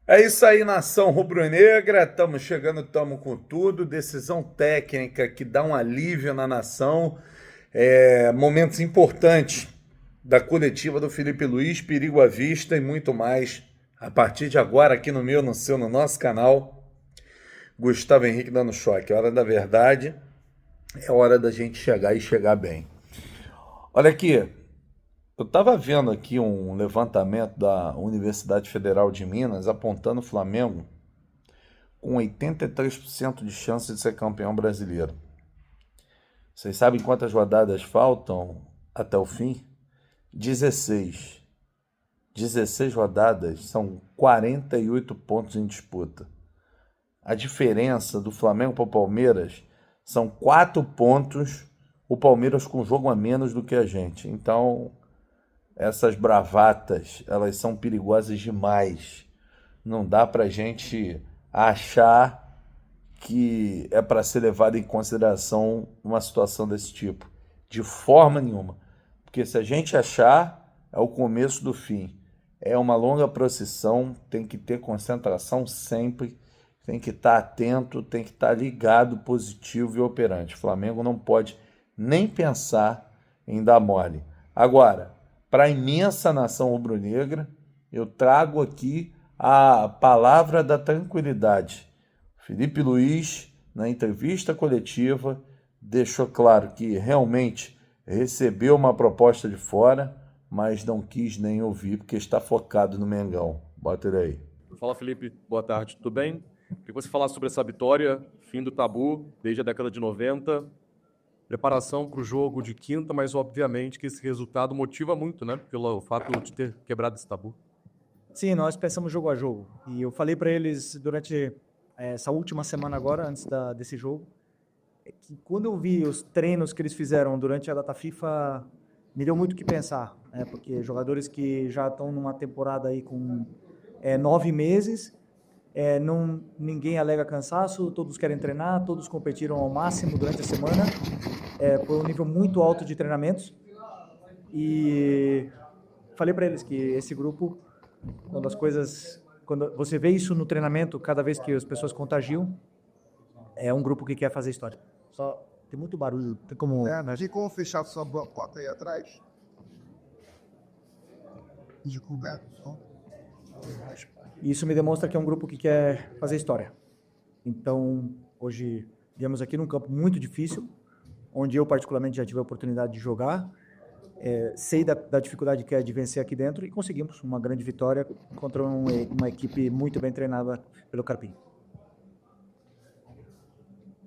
É isso aí, nação rubro-negra. Estamos chegando, estamos com tudo. Decisão técnica que dá um alívio na nação. Momentos importantes da coletiva do Felipe Luiz, perigo à vista e muito mais. A partir de agora, aqui no meu, no seu, no nosso canal. Gustavo Henrique dando choque. É hora da verdade. É hora da gente chegar e chegar bem. Olha aqui, eu estava vendo aqui um levantamento da Universidade Federal de Minas apontando o Flamengo com 83% de chance de ser campeão brasileiro. Vocês sabem quantas rodadas faltam até o fim? 16. 16 rodadas são 48 pontos em disputa. A diferença do Flamengo para o Palmeiras são 4 pontos, o Palmeiras com jogo a menos do que a gente. Então, essas bravatas, elas são perigosas demais. Não dá pra gente achar que é para ser levado em consideração uma situação desse tipo. De forma nenhuma. Porque se a gente achar, é o começo do fim. É uma longa procissão, tem que ter concentração sempre, tem que estar atento, tem que estar ligado, positivo e operante. O Flamengo não pode nem pensar em dar mole. Agora, para a imensa nação rubro-negra, eu trago aqui a palavra da tranquilidade. Felipe Luiz, na entrevista coletiva, deixou claro que realmente recebeu uma proposta de fora, mas não quis nem ouvir porque está focado no Mengão. Bota ele aí. Fala, Felipe. Boa tarde, tudo bem? Queria que você falasse sobre essa vitória, fim do tabu, desde a década de 90, preparação para o jogo de quinta, mas obviamente que esse resultado motiva muito, né? Pelo fato de ter quebrado esse tabu. Sim, nós pensamos jogo a jogo. E eu falei para eles durante essa última semana agora, antes desse jogo, que quando eu vi os treinos que eles fizeram durante a data FIFA, me deu muito o que pensar, né? Porque jogadores que já estão numa temporada aí com 9 meses, ninguém alega cansaço, todos querem treinar, todos competiram ao máximo durante a semana, por um nível muito alto de treinamentos. E falei para eles que esse grupo, quando você vê isso no treinamento, cada vez que as pessoas contagiam, é um grupo que quer fazer história. Só tem muito barulho, tem como... Mas tem como fechar sua porta aí atrás? De coberto, só. Isso me demonstra que é um grupo que quer fazer história. Então, hoje, viemos aqui num campo muito difícil, onde eu particularmente já tive a oportunidade de jogar, sei da dificuldade que é de vencer aqui dentro e conseguimos uma grande vitória contra uma equipe muito bem treinada pelo Carpim.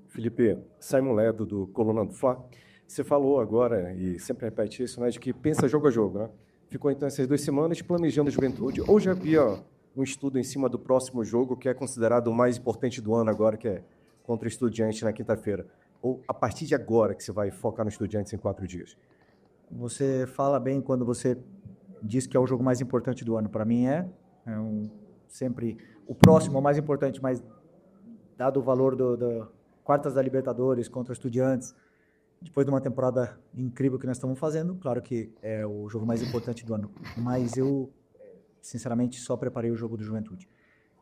Felipe, Simon Ledo, do Coluna do Fla. Você falou agora, e sempre repete isso, né, de que pensa jogo a jogo, né? Ficou então essas 2 semanas planejando a Juventude, ou já havia um estudo em cima do próximo jogo, que é considerado o mais importante do ano agora, que é contra o Estudiantes na quinta-feira? Ou a partir de agora que você vai focar no Estudiantes em 4 dias? Você fala bem quando você diz que é o jogo mais importante do ano. Para mim sempre o próximo é o mais importante, mas dado o valor do quartas da Libertadores contra Estudiantes, depois de uma temporada incrível que nós estamos fazendo, claro que é o jogo mais importante do ano. Mas eu, sinceramente, só preparei o jogo do Juventude.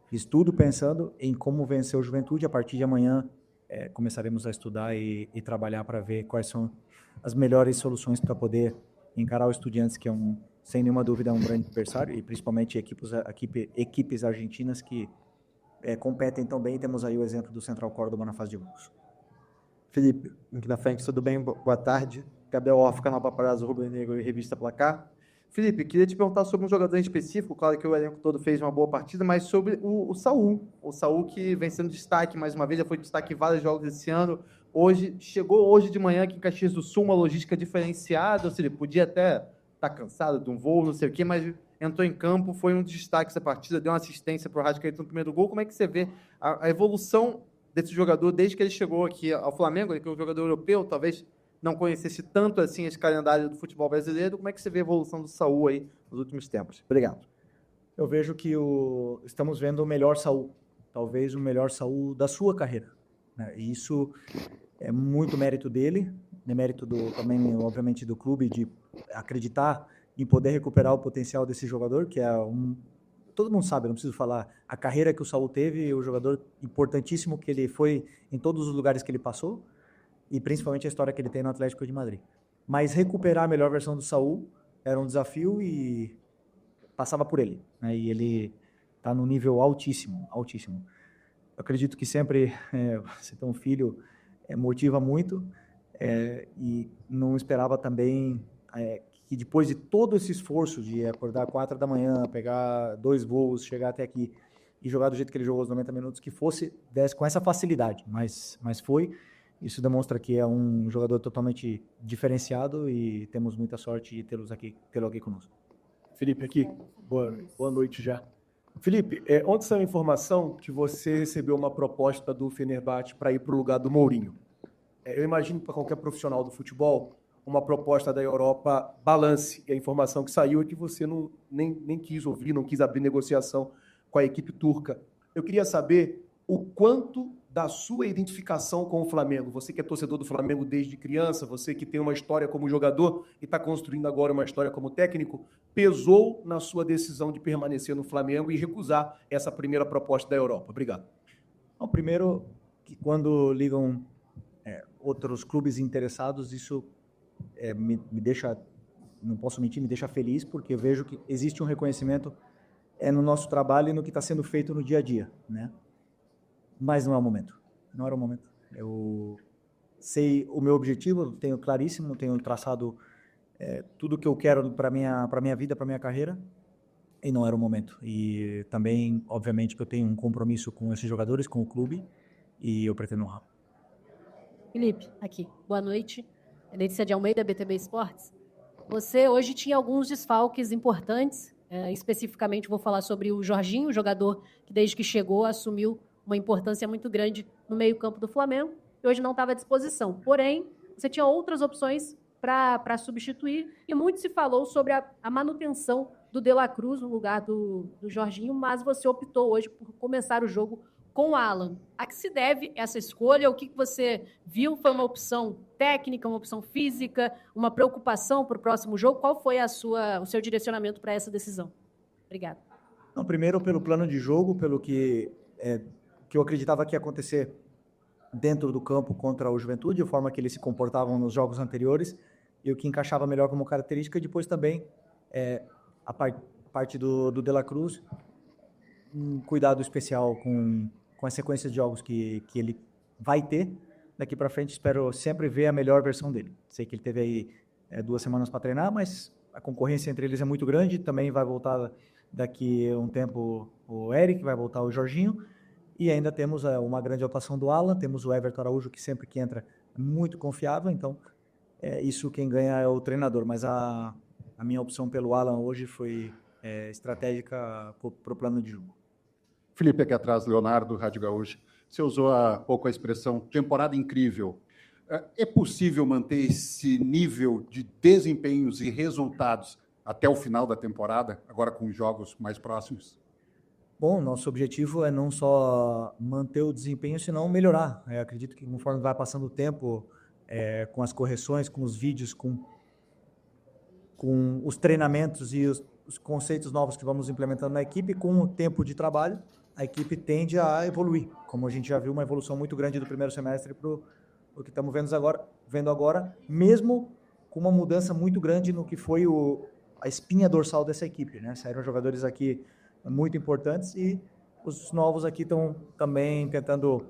Fiz tudo pensando em como vencer o Juventude. A partir de amanhã começaremos a estudar e trabalhar para ver quais são as melhores soluções para poder encarar o Estudiantes, que é sem nenhuma dúvida um grande adversário, e principalmente equipes argentinas que competem tão bem. Temos aí o exemplo do Central Córdoba na fase de grupos. Felipe, aqui na frente, tudo bem? Boa tarde. Gabriel Orff, canal Paparazzo Rubro Negro e Revista Placar. Felipe, queria te perguntar sobre um jogador em específico, claro que o elenco todo fez uma boa partida, mas sobre o Saul. O Saul que vem sendo destaque mais uma vez, já foi destaque em vários jogos esse ano. Chegou hoje de manhã aqui em Caxias do Sul, uma logística diferenciada, ou seja, podia até estar cansado de um voo, não sei o quê, mas entrou em campo, foi um dos destaques da partida, deu uma assistência para o Rascaeta no primeiro gol. Como é que você vê a evolução desse jogador desde que ele chegou aqui ao Flamengo, ele que é um jogador europeu, talvez não conhecesse tanto assim esse calendário do futebol brasileiro? Como é que você vê a evolução do Saul aí nos últimos tempos? Obrigado. Eu vejo que estamos vendo o melhor Saul, talvez o melhor Saul da sua carreira, né? E isso é muito mérito dele, é mérito também, obviamente, do clube, de acreditar em poder recuperar o potencial desse jogador, todo mundo sabe, não preciso falar, a carreira que o Saúl teve, o jogador importantíssimo que ele foi em todos os lugares que ele passou, e principalmente a história que ele tem no Atlético de Madrid. Mas recuperar a melhor versão do Saúl era um desafio e passava por ele, né? E ele está no nível altíssimo, altíssimo. Eu acredito que sempre você ter um filho motiva muito, e não esperava também que depois de todo esse esforço de acordar 4 da manhã, pegar 2 voos, chegar até aqui e jogar do jeito que ele jogou os 90 minutos, que desse com essa facilidade, mas foi. Isso demonstra que é um jogador totalmente diferenciado e temos muita sorte de tê-lo aqui conosco. Felipe, aqui. Boa noite já. Felipe, ontem saiu a informação que você recebeu uma proposta do Fenerbahçe para ir para o lugar do Mourinho. Eu imagino para qualquer profissional do futebol, uma proposta da Europa balance. E a informação que saiu é que você nem quis ouvir, não quis abrir negociação com a equipe turca. Eu queria saber o quanto da sua identificação com o Flamengo, você que é torcedor do Flamengo desde criança, você que tem uma história como jogador e está construindo agora uma história como técnico, pesou na sua decisão de permanecer no Flamengo e recusar essa primeira proposta da Europa? Obrigado. Bom, primeiro, que quando ligam outros clubes interessados, isso me deixa, não posso mentir, me deixa feliz, porque eu vejo que existe um reconhecimento no nosso trabalho e no que está sendo feito no dia a dia, né? Mas não é o momento. Não era o momento. Eu sei o meu objetivo, tenho claríssimo, tenho traçado tudo o que eu quero para minha vida, para minha carreira, e não era o momento. E também, obviamente, que eu tenho um compromisso com esses jogadores, com o clube, e eu pretendo honrar. Felipe, aqui. Boa noite. Letícia de Almeida, BTB Esportes. Você hoje tinha alguns desfalques importantes, especificamente vou falar sobre o Jorginho, jogador que desde que chegou assumiu uma importância muito grande no meio-campo do Flamengo, e hoje não estava à disposição. Porém, você tinha outras opções para substituir, e muito se falou sobre a manutenção do De La Cruz no lugar do Jorginho, mas você optou hoje por começar o jogo com o Alan. A que se deve essa escolha? O que você viu? Foi uma opção técnica, uma opção física, uma preocupação para o próximo jogo? Qual foi o seu direcionamento para essa decisão? Obrigada. Não, primeiro, pelo plano de jogo, pelo que eu acreditava que ia acontecer dentro do campo contra o Juventude, a forma que eles se comportavam nos jogos anteriores, e o que encaixava melhor como característica, e depois também a parte do De La Cruz, um cuidado especial com a sequência de jogos que ele vai ter daqui para frente. Espero sempre ver a melhor versão dele. Sei que ele teve aí 2 semanas para treinar, mas a concorrência entre eles é muito grande. Também vai voltar daqui a um tempo o Eric, vai voltar o Jorginho, e ainda temos uma grande atuação do Alan, temos o Everton Araújo, que sempre que entra é muito confiável, então isso quem ganha é o treinador, mas a minha opção pelo Alan hoje foi estratégica para o plano de jogo. Felipe, aqui atrás, Leonardo, Rádio Gaúcha. Você usou há pouco a expressão temporada incrível. É possível manter esse nível de desempenhos e resultados até o final da temporada, agora com jogos mais próximos? Bom, nosso objetivo é não só manter o desempenho, senão melhorar. Eu acredito que conforme vai passando o tempo, com as correções, com os vídeos, com os treinamentos e os conceitos novos que vamos implementando na equipe, com o tempo de trabalho, a equipe tende a evoluir. Como a gente já viu, uma evolução muito grande do primeiro semestre para o que estamos vendo agora, mesmo com uma mudança muito grande no que foi a espinha dorsal dessa equipe, né? Saíram jogadores aqui muito importantes e os novos aqui estão também tentando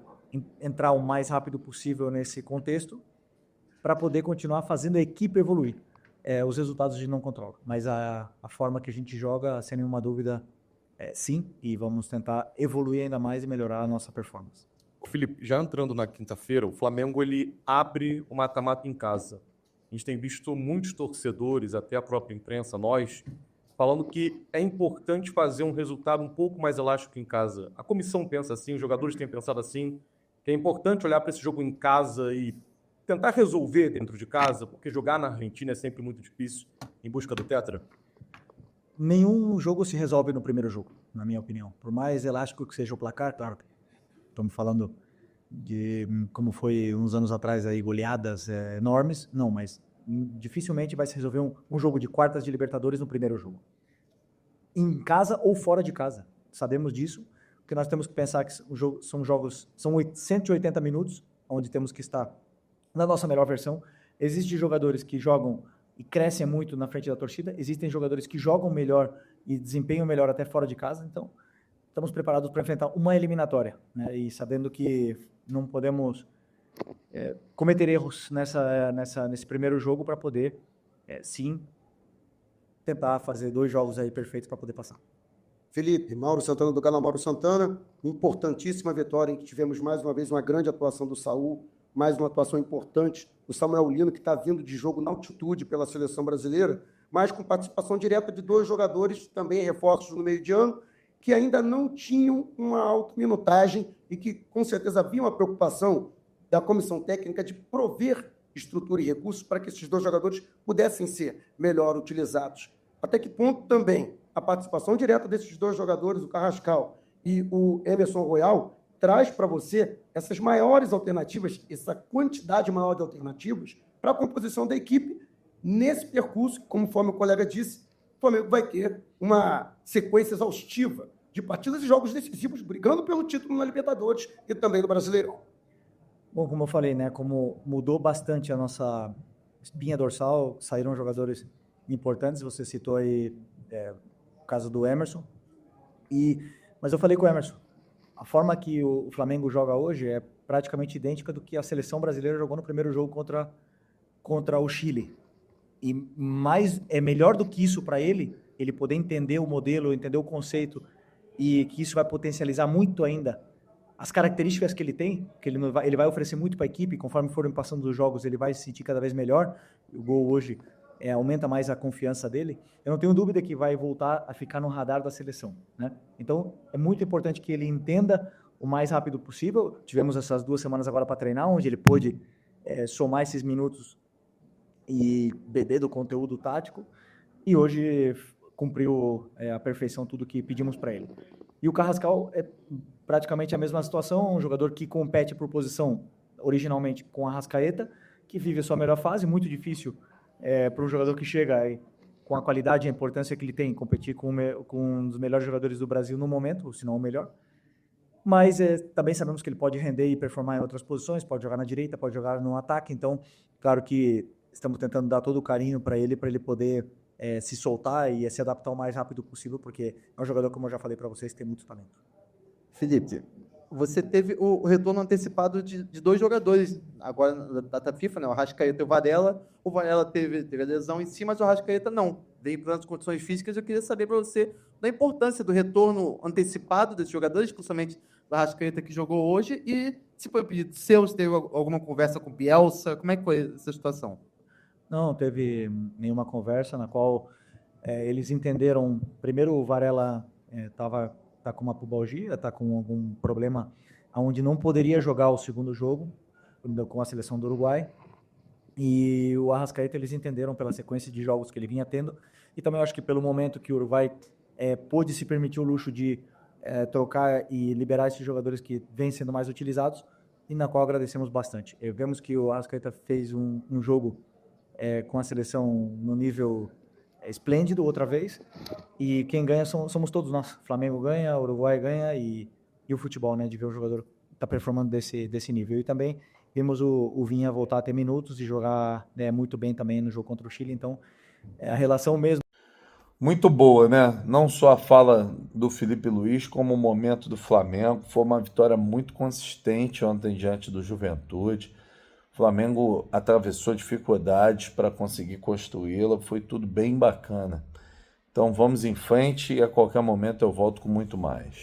entrar o mais rápido possível nesse contexto para poder continuar fazendo a equipe evoluir. Os resultados a gente não controla, mas a forma que a gente joga, sem nenhuma dúvida, sim, e vamos tentar evoluir ainda mais e melhorar a nossa performance. Felipe, já entrando na quinta-feira, o Flamengo ele abre o mata-mata em casa. A gente tem visto muitos torcedores, até a própria imprensa, nós, falando que é importante fazer um resultado um pouco mais elástico em casa. A comissão pensa assim, os jogadores têm pensado assim, que é importante olhar para esse jogo em casa e tentar resolver dentro de casa, porque jogar na Argentina é sempre muito difícil em busca do tetra. Nenhum jogo se resolve no primeiro jogo, na minha opinião. Por mais elástico que seja o placar, claro, estamos falando de como foi uns anos atrás, aí, goleadas enormes. Não, mas dificilmente vai se resolver um jogo de quartas de Libertadores no primeiro jogo. em casa ou fora de casa. Sabemos disso, porque nós temos que pensar que são 180 minutos, onde temos que estar na nossa melhor versão. Existem jogadores que jogam e crescem muito na frente da torcida, existem jogadores que jogam melhor e desempenham melhor até fora de casa, então estamos preparados para enfrentar uma eliminatória, né? E sabendo que não podemos cometer erros nesse primeiro jogo para poder, sim, tentar fazer 2 jogos aí perfeitos para poder passar. Felipe, Mauro Santana do canal Mauro Santana, importantíssima vitória em que tivemos mais uma vez uma grande atuação do Saul, mais uma atuação importante do Samuel Lino, que está vindo de jogo na altitude pela seleção brasileira, mas com participação direta de 2 jogadores, também reforços no meio de ano, que ainda não tinham uma alta minutagem e que com certeza havia uma preocupação da comissão técnica de prover estrutura e recursos para que esses 2 jogadores pudessem ser melhor utilizados. Até que ponto também a participação direta desses 2 jogadores, o Carrascal e o Emerson Royal, traz para você essas maiores alternativas, essa quantidade maior de alternativas para a composição da equipe nesse percurso, conforme o colega disse, o Flamengo vai ter uma sequência exaustiva de partidas e jogos decisivos, brigando pelo título na Libertadores e também no Brasileirão. Bom, como eu falei, né, como mudou bastante a nossa espinha dorsal, saíram jogadores importantes, você citou aí o caso do Emerson, mas eu falei com o Emerson, a forma que o Flamengo joga hoje é praticamente idêntica do que a seleção brasileira jogou no primeiro jogo contra o Chile. E é melhor do que isso para ele poder entender o modelo, entender o conceito, e que isso vai potencializar muito ainda as características que ele tem, que ele vai oferecer muito para a equipe, conforme forem passando os jogos, ele vai se sentir cada vez melhor. O gol hoje aumenta mais a confiança dele. Eu não tenho dúvida que vai voltar a ficar no radar da seleção, né? Então, é muito importante que ele entenda o mais rápido possível. Tivemos essas 2 semanas agora para treinar, onde ele pôde somar esses minutos e beber do conteúdo tático, e hoje cumpriu à perfeição tudo que pedimos para ele. E o Carrascal é praticamente a mesma situação, um jogador que compete por posição originalmente com a Arrascaeta, que vive a sua melhor fase, muito difícil para um jogador que chega aí, com a qualidade e a importância que ele tem, competir com um dos melhores jogadores do Brasil no momento, se não o melhor. Mas também sabemos que ele pode render e performar em outras posições, pode jogar na direita, pode jogar no ataque, então, claro que estamos tentando dar todo o carinho para ele poder se soltar e se adaptar o mais rápido possível, porque é um jogador, como eu já falei para vocês, que tem muito talento. Felipe, você teve o retorno antecipado de 2 jogadores, agora na data FIFA, né? O Arrascaeta e o Varela. O Varela teve a lesão em si, mas o Arrascaeta não. Veio para as condições físicas. Eu queria saber para você da importância do retorno antecipado desses jogadores, principalmente do Arrascaeta que jogou hoje, e se foi pedido seu, se teve alguma conversa com o Bielsa, como é que foi essa situação? Não teve nenhuma conversa na qual eles entenderam. Primeiro, o Varela tá com uma pubalgia, tá com algum problema onde não poderia jogar o segundo jogo com a seleção do Uruguai. E o Arrascaeta, eles entenderam pela sequência de jogos que ele vinha tendo, e também eu acho que pelo momento que o Uruguai pôde se permitir o luxo de trocar e liberar esses jogadores que vêm sendo mais utilizados, e na qual agradecemos bastante. Vemos que o Arrascaeta fez um jogo com a seleção no nível esplêndido outra vez, e quem ganha somos todos nós. Flamengo ganha, Uruguai ganha, e o futebol, né, de ver o jogador tá performando desse nível. E também vimos o Vinha voltar a ter minutos e jogar muito bem também no jogo contra o Chile, então a relação mesmo. Muito boa, né? Não só a fala do Felipe Luiz, como o momento do Flamengo. Foi uma vitória muito consistente ontem diante do Juventude. O Flamengo atravessou dificuldades para conseguir construí-la, foi tudo bem bacana. Então vamos em frente e a qualquer momento eu volto com muito mais.